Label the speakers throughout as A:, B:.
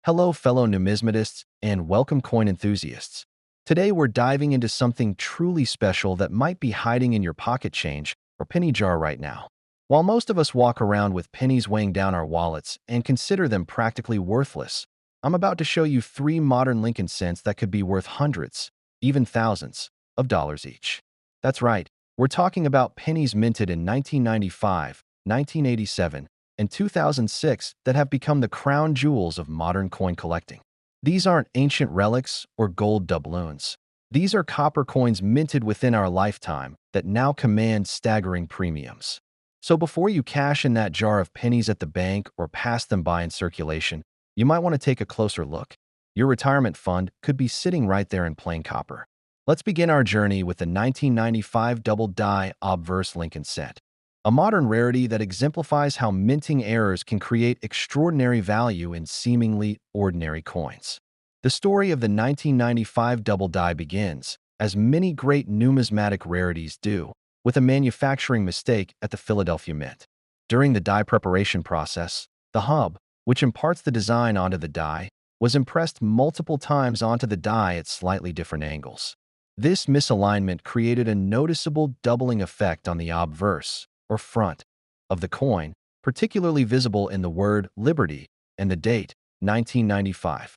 A: Hello, fellow numismatists, and welcome coin enthusiasts. Today, we're diving into something truly special that might be hiding in your pocket change or penny jar right now. While most of us walk around with pennies weighing down our wallets and consider them practically worthless, I'm about to show you three modern Lincoln cents that could be worth hundreds, even thousands, of dollars each. That's right, we're talking about pennies minted in 1995, 1987, and 2006 that have become the crown jewels of modern coin collecting. These aren't ancient relics or gold doubloons. These are copper coins minted within our lifetime that now command staggering premiums. So before you cash in that jar of pennies at the bank or pass them by in circulation, you might want to take a closer look. Your retirement fund could be sitting right there in plain copper. Let's begin our journey with the 1995 double die obverse Lincoln cent, a modern rarity that exemplifies how minting errors can create extraordinary value in seemingly ordinary coins. The story of the 1995 double die begins, as many great numismatic rarities do, with a manufacturing mistake at the Philadelphia Mint. During the die preparation process, the hub, which imparts the design onto the die, was impressed multiple times onto the die at slightly different angles. This misalignment created a noticeable doubling effect on the obverse, or front, of the coin, particularly visible in the word Liberty and the date, 1995.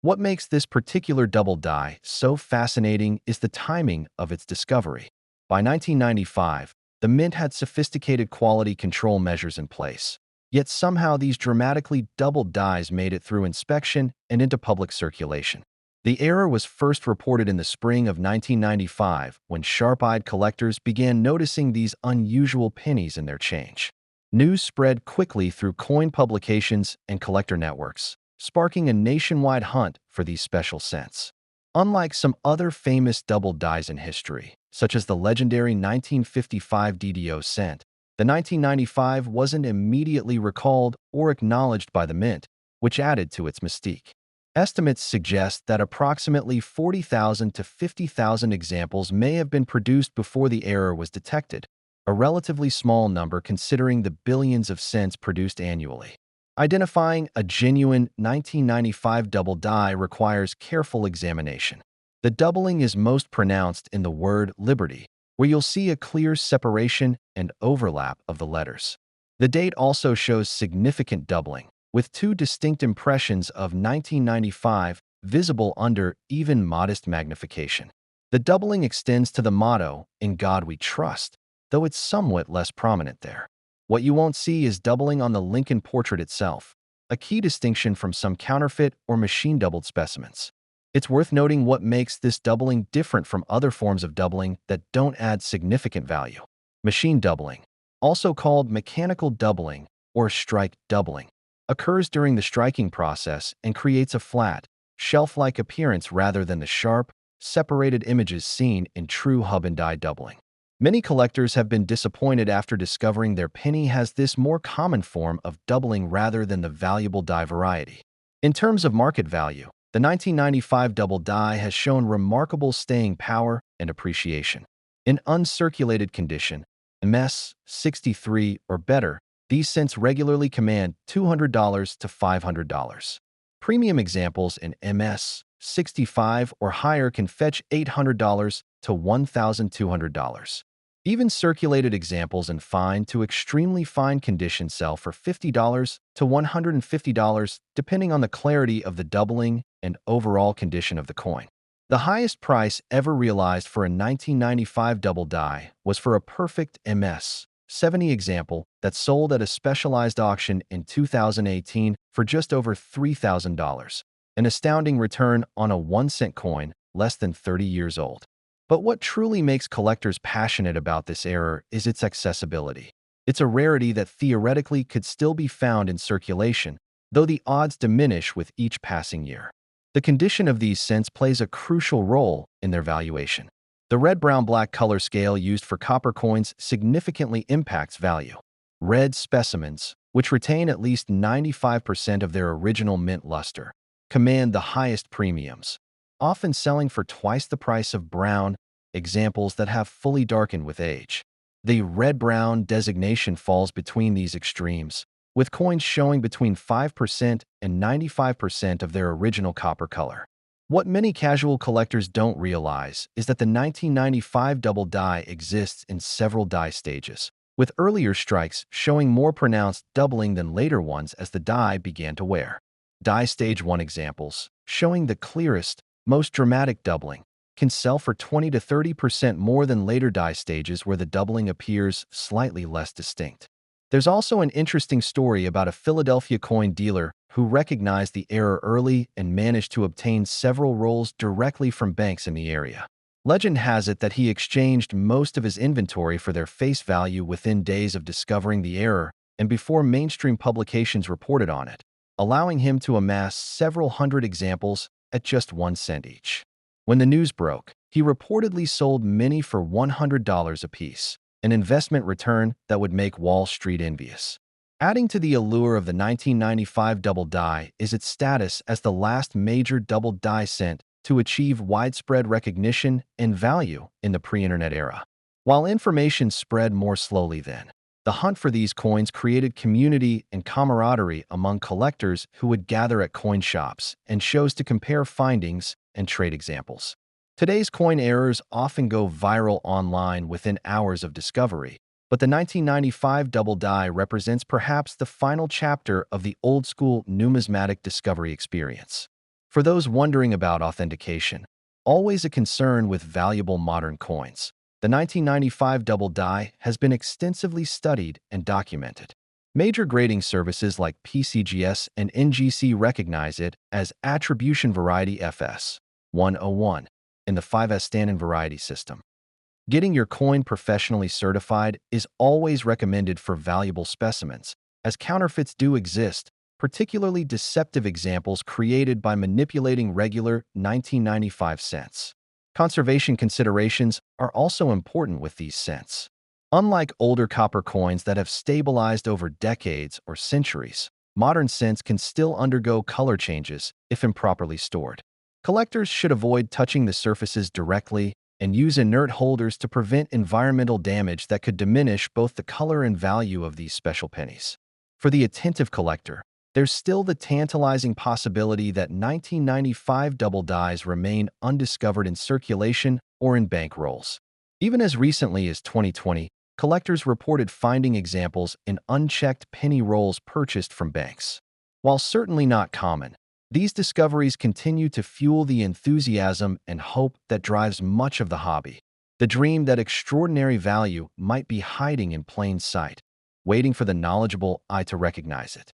A: What makes this particular double die so fascinating is the timing of its discovery. By 1995, the Mint had sophisticated quality control measures in place, yet somehow these dramatically doubled dies made it through inspection and into public circulation. The error was first reported in the spring of 1995 when sharp-eyed collectors began noticing these unusual pennies in their change. News spread quickly through coin publications and collector networks, sparking a nationwide hunt for these special cents. Unlike some other famous double dies in history, such as the legendary 1955 DDO cent, the 1995 wasn't immediately recalled or acknowledged by the Mint, which added to its mystique. Estimates suggest that approximately 40,000 to 50,000 examples may have been produced before the error was detected, a relatively small number considering the billions of cents produced annually. Identifying a genuine 1995 double die requires careful examination. The doubling is most pronounced in the word Liberty, where you'll see a clear separation and overlap of the letters. The date also shows significant doubling, with two distinct impressions of 1995 visible under even modest magnification. The doubling extends to the motto, "In God We Trust," though it's somewhat less prominent there. What you won't see is doubling on the Lincoln portrait itself, a key distinction from some counterfeit or machine-doubled specimens. It's worth noting what makes this doubling different from other forms of doubling that don't add significant value. Machine doubling, also called mechanical doubling or strike doubling, occurs during the striking process and creates a flat, shelf-like appearance rather than the sharp, separated images seen in true hub-and-die doubling. Many collectors have been disappointed after discovering their penny has this more common form of doubling rather than the valuable die variety. In terms of market value, the 1995 double die has shown remarkable staying power and appreciation. In uncirculated condition, MS 63 or better, these cents regularly command $200 to $500. Premium examples in MS 65 or higher can fetch $800 to $1,200. Even circulated examples in fine to extremely fine condition sell for $50 to $150 depending on the clarity of the doubling and overall condition of the coin. The highest price ever realized for a 1995 double die was for a perfect MS 70 example that sold at a specialized auction in 2018 for just over $3,000, an astounding return on a 1-cent coin less than 30 years old. But what truly makes collectors passionate about this error is its accessibility. It's a rarity that theoretically could still be found in circulation, though the odds diminish with each passing year. The condition of these cents plays a crucial role in their valuation. The red-brown-black color scale used for copper coins significantly impacts value. Red specimens, which retain at least 95% of their original mint luster, command the highest premiums, often selling for twice the price of brown examples that have fully darkened with age. The red-brown designation falls between these extremes, with coins showing between 5% and 95% of their original copper color. What many casual collectors don't realize is that the 1995 double die exists in several die stages, with earlier strikes showing more pronounced doubling than later ones as the die began to wear. Die Stage 1 examples, showing the clearest, most dramatic doubling, can sell for 20 to 30% more than later die stages where the doubling appears slightly less distinct. There's also an interesting story about a Philadelphia coin dealer who recognized the error early and managed to obtain several rolls directly from banks in the area. Legend has it that he exchanged most of his inventory for their face value within days of discovering the error and before mainstream publications reported on it, allowing him to amass several hundred examples at just 1 cent each. When the news broke, he reportedly sold many for $100 apiece, an investment return that would make Wall Street envious. Adding to the allure of the 1995 double die is its status as the last major double die cent to achieve widespread recognition and value in the pre-internet era. While information spread more slowly then, the hunt for these coins created community and camaraderie among collectors who would gather at coin shops and shows to compare findings and trade examples. Today's coin errors often go viral online within hours of discovery, but the 1995 double die represents perhaps the final chapter of the old-school numismatic discovery experience. For those wondering about authentication, always a concern with valuable modern coins, the 1995 double die has been extensively studied and documented. Major grading services like PCGS and NGC recognize it as Attribution Variety FS 101 in the 5S Stanton variety system. Getting your coin professionally certified is always recommended for valuable specimens, as counterfeits do exist, particularly deceptive examples created by manipulating regular 1995 cents. Conservation considerations are also important with these cents. Unlike older copper coins that have stabilized over decades or centuries, modern cents can still undergo color changes if improperly stored. Collectors should avoid touching the surfaces directly and use inert holders to prevent environmental damage that could diminish both the color and value of these special pennies. For the attentive collector, there's still the tantalizing possibility that 1995 double dies remain undiscovered in circulation or in bank rolls. Even as recently as 2020, collectors reported finding examples in unchecked penny rolls purchased from banks. While certainly not common, these discoveries continue to fuel the enthusiasm and hope that drives much of the hobby. The dream that extraordinary value might be hiding in plain sight, waiting for the knowledgeable eye to recognize it.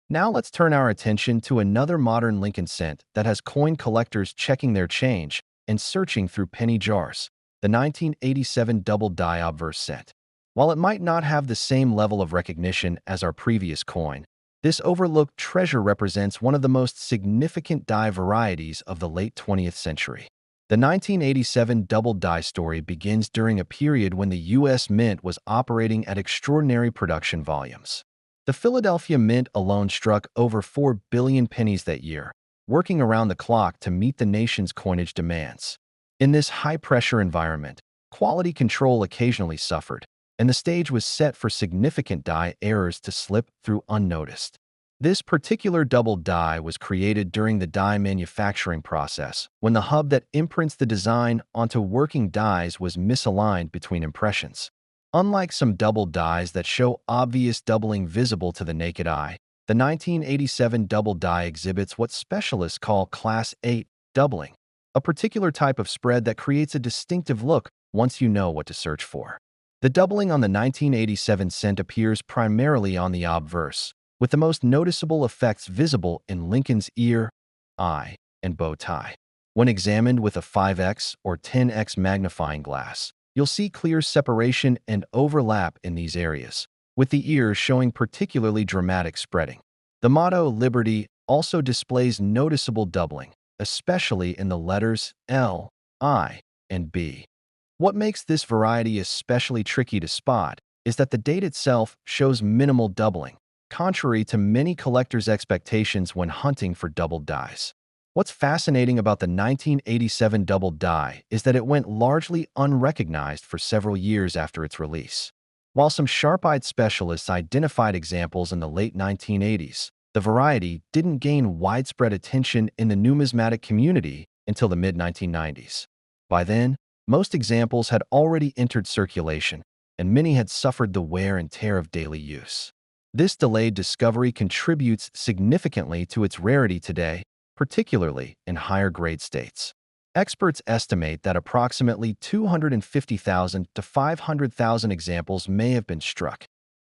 A: Now let's turn our attention to another modern Lincoln cent that has coin collectors checking their change and searching through penny jars, the 1987 double die obverse cent. While it might not have the same level of recognition as our previous coin, this overlooked treasure represents one of the most significant die varieties of the late 20th century. The 1987 double die story begins during a period when the U.S. Mint was operating at extraordinary production volumes. The Philadelphia Mint alone struck over 4 billion pennies that year, working around the clock to meet the nation's coinage demands. In this high-pressure environment, quality control occasionally suffered, and the stage was set for significant die errors to slip through unnoticed. This particular double die was created during the die manufacturing process, when the hub that imprints the design onto working dies was misaligned between impressions. Unlike some double dies that show obvious doubling visible to the naked eye, the 1987 double die exhibits what specialists call Class 8 doubling, a particular type of spread that creates a distinctive look once you know what to search for. The doubling on the 1987 cent appears primarily on the obverse, with the most noticeable effects visible in Lincoln's ear, eye, and bow tie. When examined with a 5x or 10x magnifying glass, you'll see clear separation and overlap in these areas, with the ear showing particularly dramatic spreading. The motto Liberty also displays noticeable doubling, especially in the letters L, I, and B. What makes this variety especially tricky to spot is that the date itself shows minimal doubling, contrary to many collectors' expectations when hunting for double dies. What's fascinating about the 1987 double die is that it went largely unrecognized for several years after its release. While some sharp-eyed specialists identified examples in the late 1980s, the variety didn't gain widespread attention in the numismatic community until the mid-1990s. By then, most examples had already entered circulation, and many had suffered the wear and tear of daily use. This delayed discovery contributes significantly to its rarity today, particularly in higher-grade states. Experts estimate that approximately 250,000 to 500,000 examples may have been struck,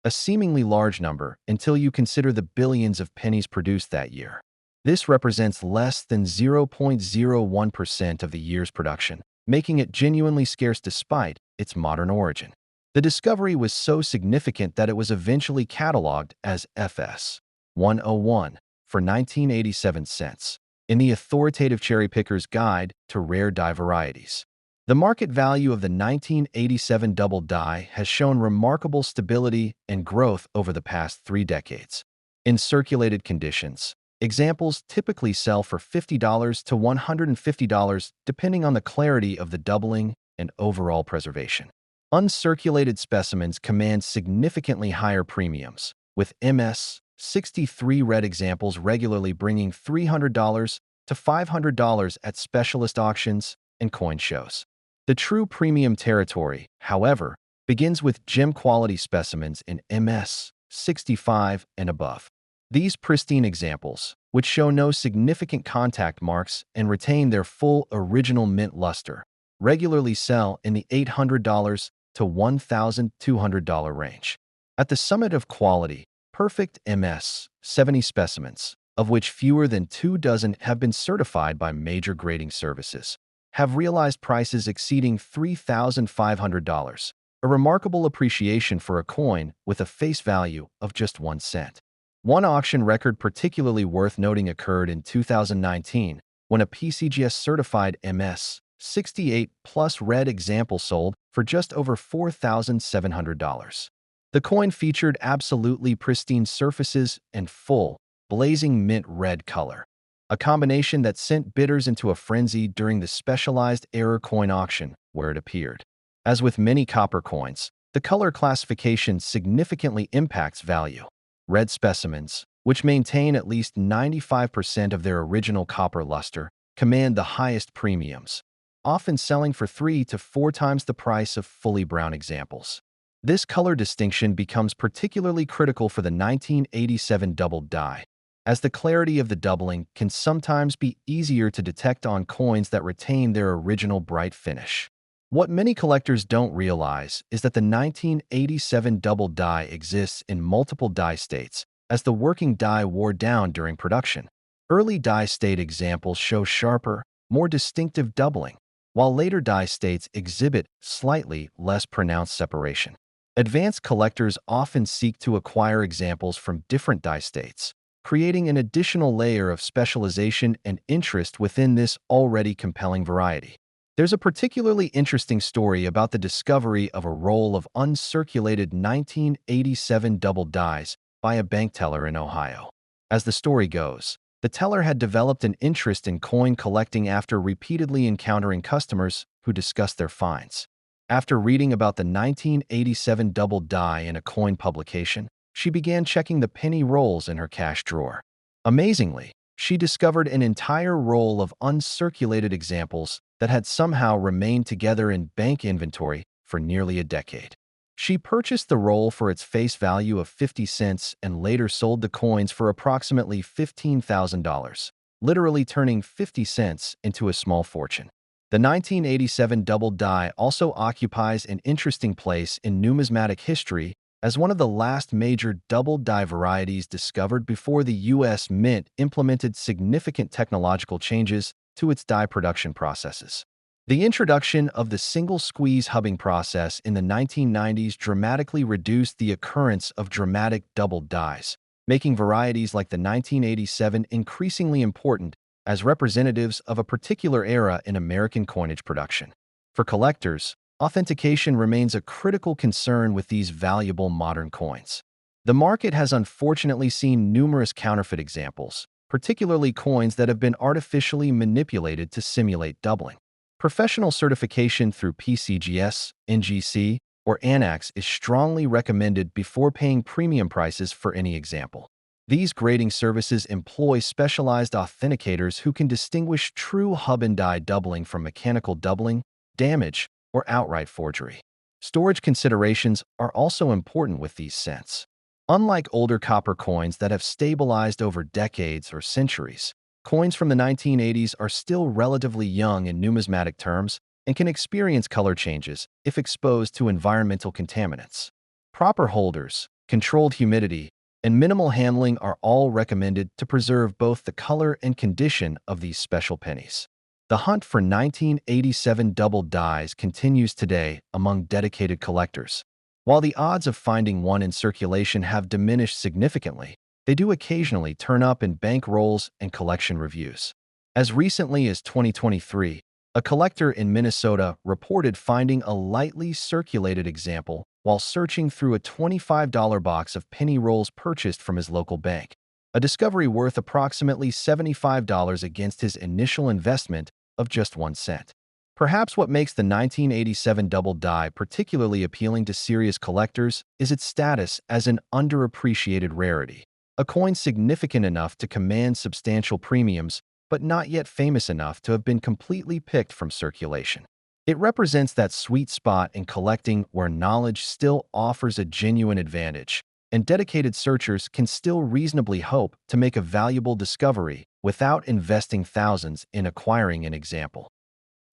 A: a seemingly large number until you consider the billions of pennies produced that year. This represents less than 0.01% of the year's production, making it genuinely scarce despite its modern origin. The discovery was so significant that it was eventually cataloged as FS 101 for 1987 cents in the authoritative Cherry Picker's Guide to Rare Die Varieties. The market value of the 1987 double die has shown remarkable stability and growth over the past 3 decades. In circulated conditions, examples typically sell for $50 to $150 depending on the clarity of the doubling and overall preservation. Uncirculated specimens command significantly higher premiums, with MS 63 red examples regularly bringing $300 to $500 at specialist auctions and coin shows. The true premium territory, however, begins with gem-quality specimens in MS 65 and above. These pristine examples, which show no significant contact marks and retain their full original mint luster, regularly sell in the $800 to $1,200 range. At the summit of quality, perfect MS 70 specimens, of which fewer than 2 dozen have been certified by major grading services, have realized prices exceeding $3,500, a remarkable appreciation for a coin with a face value of just 1 cent. One auction record particularly worth noting occurred in 2019 when a PCGS-certified MS 68 plus red example sold for just over $4,700. The coin featured absolutely pristine surfaces and full, blazing mint red color, a combination that sent bidders into a frenzy during the specialized error coin auction where it appeared. As with many copper coins, the color classification significantly impacts value. Red specimens, which maintain at least 95% of their original copper luster, command the highest premiums, often selling for 3 to 4 times the price of fully brown examples. This color distinction becomes particularly critical for the 1987 double die, as the clarity of the doubling can sometimes be easier to detect on coins that retain their original bright finish. What many collectors don't realize is that the 1987 double die exists in multiple die states as the working die wore down during production. Early die state examples show sharper, more distinctive doubling, while later die states exhibit slightly less pronounced separation. Advanced collectors often seek to acquire examples from different die states, creating an additional layer of specialization and interest within this already compelling variety. There's a particularly interesting story about the discovery of a roll of uncirculated 1987 double dies by a bank teller in Ohio. As the story goes, the teller had developed an interest in coin collecting after repeatedly encountering customers who discussed their finds. After reading about the 1987 double die in a coin publication, she began checking the penny rolls in her cash drawer. Amazingly, she discovered an entire roll of uncirculated examples that had somehow remained together in bank inventory for nearly a decade. She purchased the roll for its face value of 50 cents and later sold the coins for approximately $15,000, literally turning 50 cents into a small fortune. The 1987 double die also occupies an interesting place in numismatic history as one of the last major double die varieties discovered before the U.S. Mint implemented significant technological changes to its die production processes. The introduction of the single-squeeze hubbing process in the 1990s dramatically reduced the occurrence of dramatic double dies, making varieties like the 1987 increasingly important as representatives of a particular era in American coinage production. For collectors, authentication remains a critical concern with these valuable modern coins. The market has unfortunately seen numerous counterfeit examples, particularly coins that have been artificially manipulated to simulate doubling. Professional certification through PCGS, NGC, or annex is strongly recommended before paying premium prices for any example. These grading services employ specialized authenticators who can distinguish true hub-and-die doubling from mechanical doubling, damage, or outright forgery. Storage considerations are also important with these cents. Unlike older copper coins that have stabilized over decades or centuries, coins from the 1980s are still relatively young in numismatic terms and can experience color changes if exposed to environmental contaminants. Proper holders, controlled humidity, and minimal handling are all recommended to preserve both the color and condition of these special pennies. The hunt for 1987 double dies continues today among dedicated collectors. While the odds of finding one in circulation have diminished significantly, they do occasionally turn up in bank rolls and collection reviews. As recently as 2023, a collector in Minnesota reported finding a lightly circulated example while searching through a $25 box of penny rolls purchased from his local bank, a discovery worth approximately $75 against his initial investment of just 1 cent. Perhaps what makes the 1987 double die particularly appealing to serious collectors is its status as an underappreciated rarity, a coin significant enough to command substantial premiums but not yet famous enough to have been completely picked from circulation. It represents that sweet spot in collecting where knowledge still offers a genuine advantage, and dedicated searchers can still reasonably hope to make a valuable discovery without investing thousands in acquiring an example.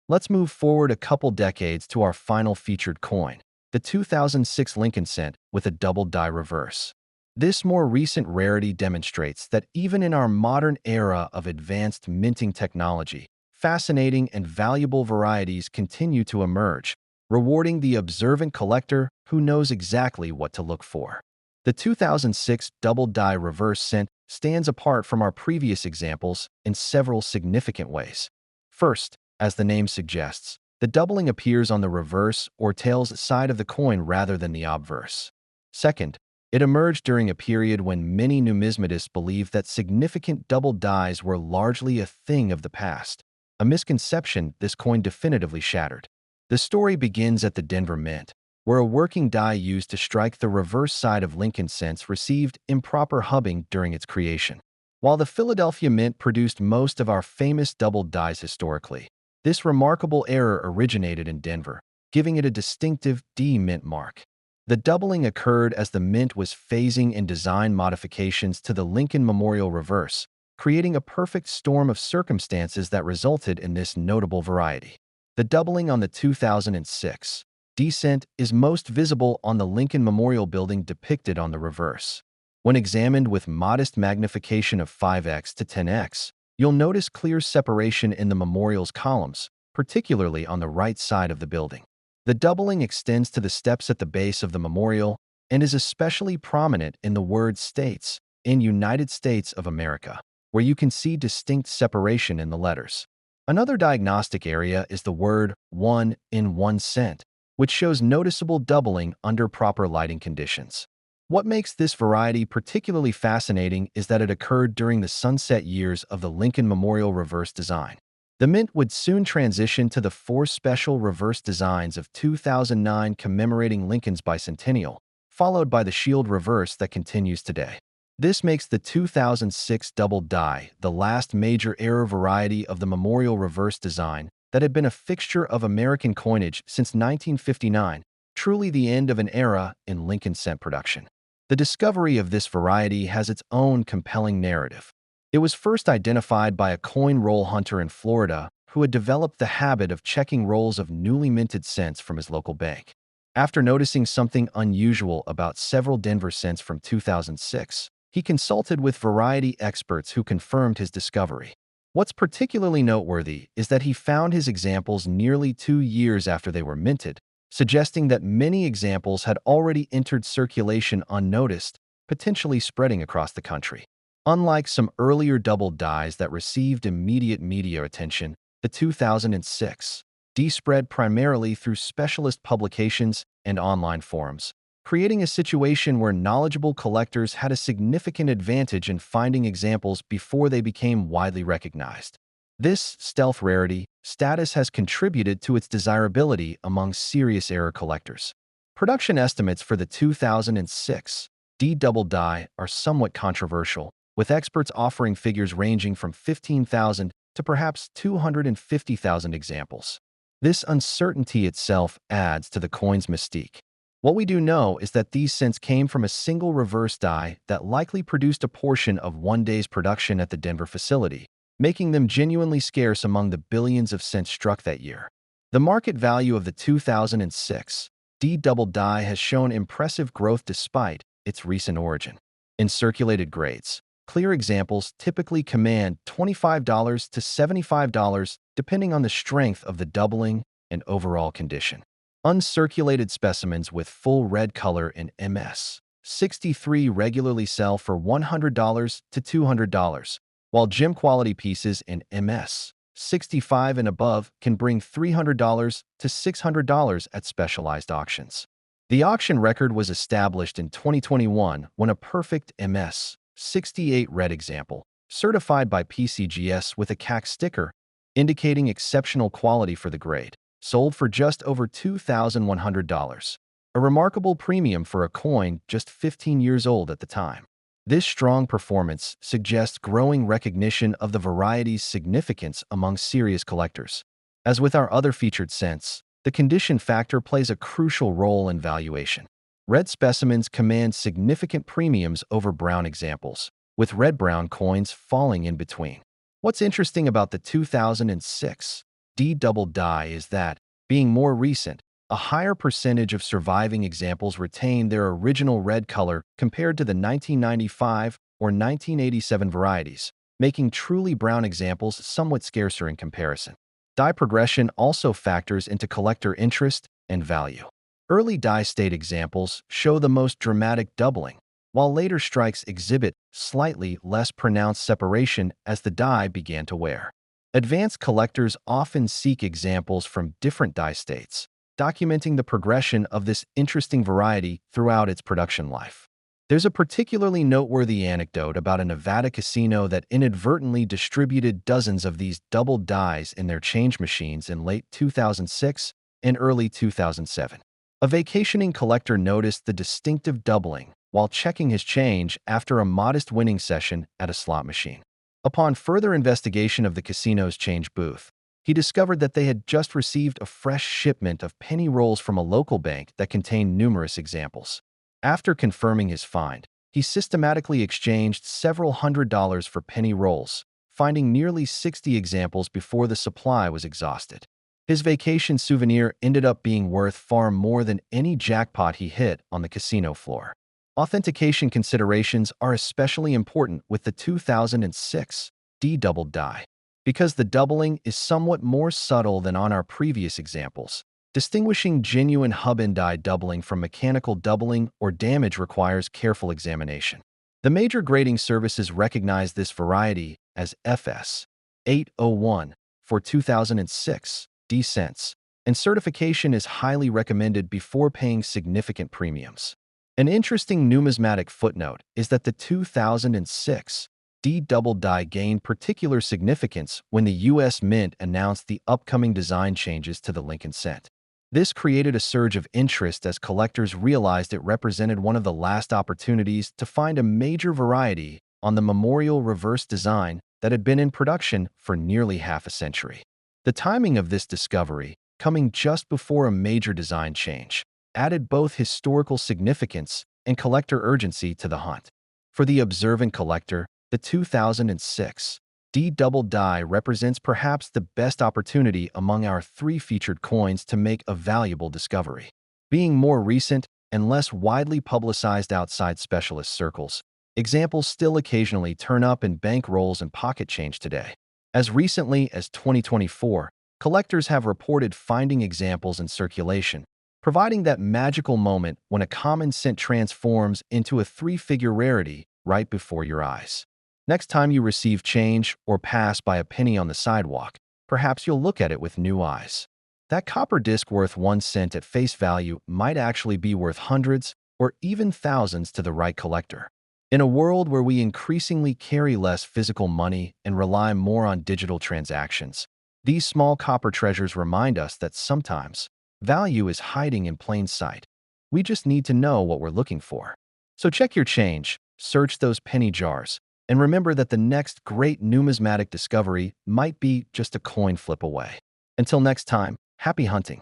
A: Let's move forward a couple decades to our final featured coin, the 2006 Lincoln cent with a double die reverse. This more recent rarity demonstrates that even in our modern era of advanced minting technology, fascinating and valuable varieties continue to emerge, rewarding the observant collector who knows exactly what to look for. The 2006 double die reverse cent stands apart from our previous examples in several significant ways. First, as the name suggests, the doubling appears on the reverse or tails side of the coin rather than the obverse. Second, it emerged during a period when many numismatists believed that significant double dies were largely a thing of the past, a misconception this coin definitively shattered. The story begins at the Denver Mint, where a working die used to strike the reverse side of Lincoln cents received improper hubbing during its creation. While the Philadelphia Mint produced most of our famous double dies historically, this remarkable error originated in Denver, giving it a distinctive D mint mark. The doubling occurred as the Mint was phasing in design modifications to the Lincoln Memorial reverse, creating a perfect storm of circumstances that resulted in this notable variety. The doubling on the 2006 D cent is most visible on the Lincoln Memorial building depicted on the reverse. When examined with modest magnification of 5x to 10x, you'll notice clear separation in the memorial's columns, particularly on the right side of the building. The doubling extends to the steps at the base of the memorial and is especially prominent in the word States in United States of America, where you can see distinct separation in the letters. Another diagnostic area is the word 1 in 1 cent, which shows noticeable doubling under proper lighting conditions. What makes this variety particularly fascinating is that it occurred during the sunset years of the Lincoln Memorial reverse design. The Mint would soon transition to the 4 special reverse designs of 2009 commemorating Lincoln's bicentennial, followed by the shield reverse that continues today. This makes the 2006 double die the last major error variety of the memorial reverse design that had been a fixture of American coinage since 1959, truly the end of an era in Lincoln cent production. The discovery of this variety has its own compelling narrative. It was first identified by a coin roll hunter in Florida who had developed the habit of checking rolls of newly minted cents from his local bank. After noticing something unusual about several Denver cents from 2006, he consulted with variety experts who confirmed his discovery. What's particularly noteworthy is that he found his examples nearly 2 years after they were minted, suggesting that many examples had already entered circulation unnoticed, potentially spreading across the country. Unlike some earlier double dies that received immediate media attention, the 2006 D spread primarily through specialist publications and online forums, creating a situation where knowledgeable collectors had a significant advantage in finding examples before they became widely recognized. This stealth rarity status has contributed to its desirability among serious error collectors. Production estimates for the 2006 D double die are somewhat controversial, with experts offering figures ranging from 15,000 to perhaps 250,000 examples. This uncertainty itself adds to the coin's mystique. What we do know is that these cents came from a single reverse die that likely produced a portion of one day's production at the Denver facility, making them genuinely scarce among the billions of cents struck that year. The market value of the 2006 D double die has shown impressive growth despite its recent origin. In circulated grades, clear examples typically command $25 to $75 depending on the strength of the doubling and overall condition. Uncirculated specimens with full red color in MS 63 regularly sell for $100 to $200, while gem quality pieces in MS 65 and above can bring $300 to $600 at specialized auctions. The auction record was established in 2021 when a perfect MS 68 red example, certified by PCGS with a CAC sticker, indicating exceptional quality for the grade, sold for just over $2,100, a remarkable premium for a coin just 15 years old at the time. This strong performance suggests growing recognition of the variety's significance among serious collectors. As with our other featured cents, the condition factor plays a crucial role in valuation. Red specimens command significant premiums over brown examples, with red-brown coins falling in between. What's interesting about the 2006 D double die is that, being more recent, a higher percentage of surviving examples retain their original red color compared to the 1995 or 1987 varieties, making truly brown examples somewhat scarcer in comparison. Die progression also factors into collector interest and value. Early die state examples show the most dramatic doubling, while later strikes exhibit slightly less pronounced separation as the die began to wear. Advanced collectors often seek examples from different die states, documenting the progression of this interesting variety throughout its production life. There's a particularly noteworthy anecdote about a Nevada casino that inadvertently distributed dozens of these double dies in their change machines in late 2006 and early 2007. A vacationing collector noticed the distinctive doubling while checking his change after a modest winning session at a slot machine. Upon further investigation of the casino's change booth, he discovered that they had just received a fresh shipment of penny rolls from a local bank that contained numerous examples. After confirming his find, he systematically exchanged several $100s for penny rolls, finding nearly 60 examples before the supply was exhausted. His vacation souvenir ended up being worth far more than any jackpot he hit on the casino floor. Authentication considerations are especially important with the 2006 D double die, because the doubling is somewhat more subtle than on our previous examples. Distinguishing genuine hub-and-die doubling from mechanical doubling or damage requires careful examination. The major grading services recognize this variety as FS 801 for 2006 D cents, and certification is highly recommended before paying significant premiums. An interesting numismatic footnote is that the 2006 D double die gained particular significance when the U.S. Mint announced the upcoming design changes to the Lincoln cent. This created a surge of interest as collectors realized it represented one of the last opportunities to find a major variety on the memorial reverse design that had been in production for nearly half a century. The timing of this discovery, coming just before a major design change, added both historical significance and collector urgency to the hunt. For the observant collector, the 2006 D double die represents perhaps the best opportunity among our three featured coins to make a valuable discovery. Being more recent and less widely publicized outside specialist circles, examples still occasionally turn up in bank rolls and pocket change today. As recently as 2024, collectors have reported finding examples in circulation, providing that magical moment when a common cent transforms into a three-figure rarity right before your eyes. Next time you receive change or pass by a penny on the sidewalk, perhaps you'll look at it with new eyes. That copper disc worth 1 cent at face value might actually be worth hundreds or even thousands to the right collector. In a world where we increasingly carry less physical money and rely more on digital transactions, these small copper treasures remind us that sometimes value is hiding in plain sight. We just need to know what we're looking for. So check your change, search those penny jars, and remember that the next great numismatic discovery might be just a coin flip away. Until next time, happy hunting.